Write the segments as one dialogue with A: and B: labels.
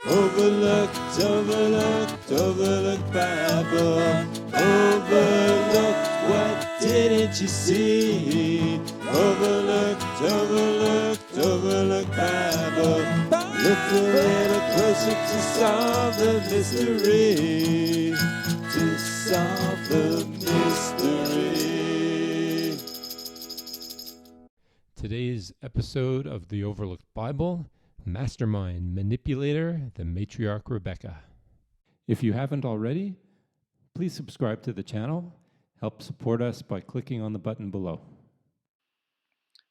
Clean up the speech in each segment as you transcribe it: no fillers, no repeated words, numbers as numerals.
A: Overlooked, overlooked, overlooked Bible. Overlooked, what didn't you see? Overlooked, overlooked, overlooked Bible. Look a little closer to solve the mystery. To solve the mystery.
B: Today's episode of the Overlooked Bible, Mastermind, Manipulator, the Matriarch Rebecca. If you haven't already, please subscribe to the channel. Help support us by clicking on the button below.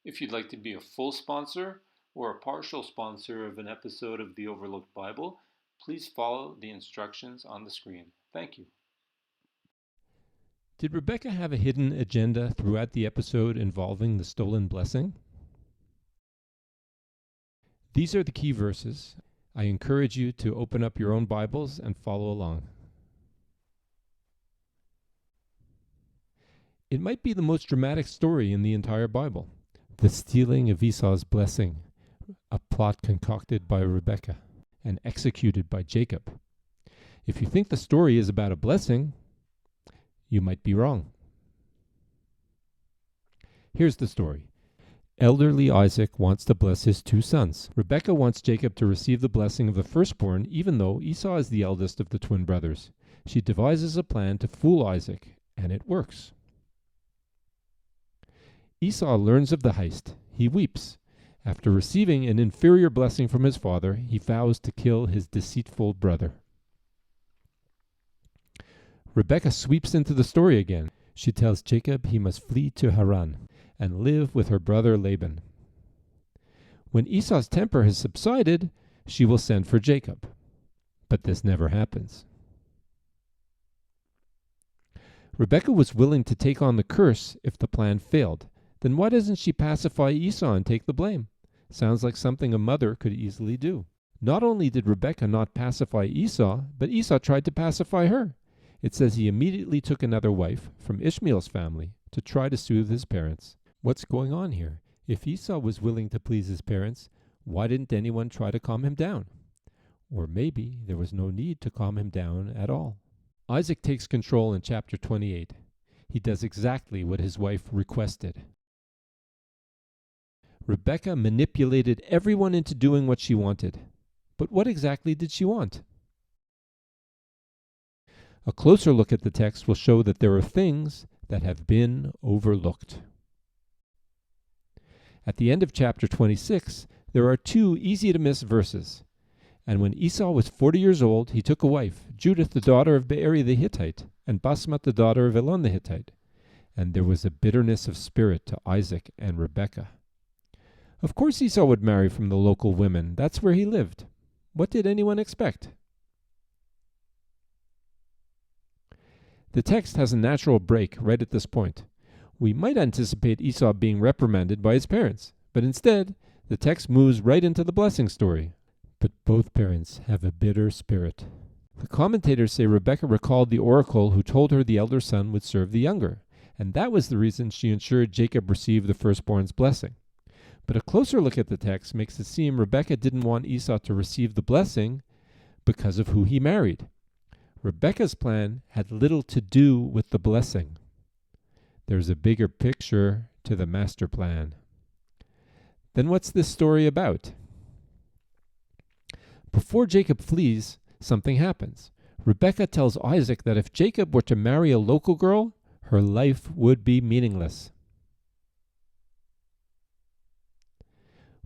B: If you'd like to be a full sponsor or a partial sponsor of an episode of the Overlooked Bible, please follow the instructions on the screen. Thank you. Did Rebecca have a hidden agenda throughout the episode involving the stolen blessing? These are the key verses. I encourage you to open up your own Bibles and follow along. It might be the most dramatic story in the entire Bible, the stealing of Esau's blessing, a plot concocted by Rebecca and executed by Jacob. If you think the story is about a blessing, you might be wrong. Here's the story. Elderly Isaac wants to bless his two sons. Rebecca wants Jacob to receive the blessing of the firstborn, even though Esau is the eldest of the twin brothers. She devises a plan to fool Isaac, and it works. Esau learns of the heist. He weeps. After receiving an inferior blessing from his father, he vows to kill his deceitful brother. Rebecca sweeps into the story again. She tells Jacob he must flee to Haran and live with her brother Laban. When Esau's temper has subsided, she will send for Jacob. But this never happens. Rebecca was willing to take on the curse if the plan failed. Then why doesn't she pacify Esau and take the blame? Sounds like something a mother could easily do. Not only did Rebecca not pacify Esau, but Esau tried to pacify her. It says he immediately took another wife from Ishmael's family to try to soothe his parents. What's going on here? If Esau was willing to please his parents, why didn't anyone try to calm him down? Or maybe there was no need to calm him down at all. Isaac takes control in chapter 28. He does exactly what his wife requested. Rebecca manipulated everyone into doing what she wanted. But what exactly did she want? A closer look at the text will show that there are things that have been overlooked. At the end of chapter 26, there are two easy-to-miss verses. And when Esau was 40 years old, he took a wife, Judith the daughter of Beeri the Hittite, and Basmat the daughter of Elon the Hittite. And there was a bitterness of spirit to Isaac and Rebekah. Of course Esau would marry from the local women. That's where he lived. What did anyone expect? The text has a natural break right at this point. We might anticipate Esau being reprimanded by his parents, but instead, the text moves right into the blessing story. But both parents have a bitter spirit. The commentators say Rebekah recalled the oracle who told her the elder son would serve the younger, and that was the reason she ensured Jacob received the firstborn's blessing. But a closer look at the text makes it seem Rebekah didn't want Esau to receive the blessing because of who he married. Rebekah's plan had little to do with the blessing. There's a bigger picture to the master plan. Then what's this story about? Before Jacob flees, something happens. Rebekah tells Isaac that if Jacob were to marry a local girl, her life would be meaningless.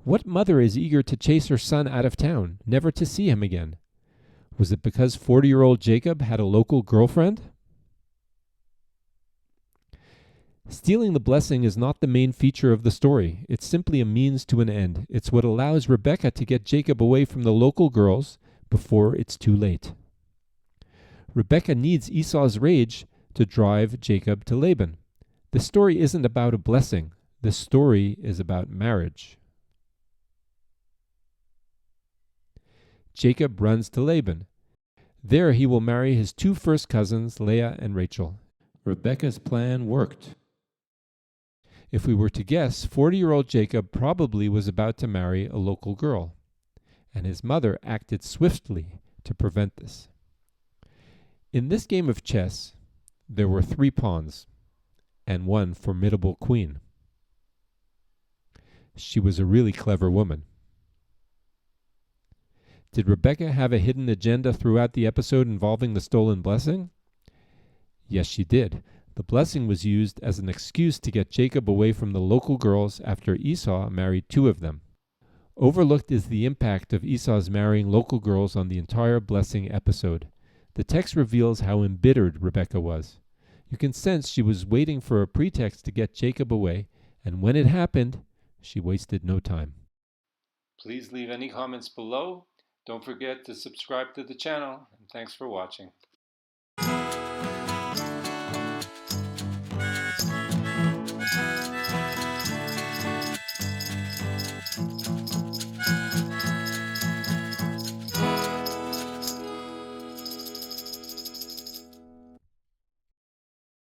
B: What mother is eager to chase her son out of town, never to see him again? Was it because 40-year-old Jacob had a local girlfriend? Stealing the blessing is not the main feature of the story. It's simply a means to an end. It's what allows Rebekah to get Jacob away from the local girls before it's too late. Rebekah needs Esau's rage to drive Jacob to Laban. The story isn't about a blessing. The story is about marriage. Jacob runs to Laban. There he will marry his two first cousins, Leah and Rachel. Rebekah's plan worked. If we were to guess, 40-year-old Jacob probably was about to marry a local girl. and his mother acted swiftly to prevent this. In this game of chess, there were 3 pawns and one formidable queen. She was a really clever woman. Did Rebecca have a hidden agenda throughout the episode involving the stolen blessing? Yes, she did. The blessing was used as an excuse to get Jacob away from the local girls after Esau married 2 of them. Overlooked is the impact of Esau's marrying local girls on the entire blessing episode. The text reveals how embittered Rebecca was. You can sense she was waiting for a pretext to get Jacob away, and when it happened, she wasted no time. Please leave any comments below. Don't forget to subscribe to the channel, and thanks for watching.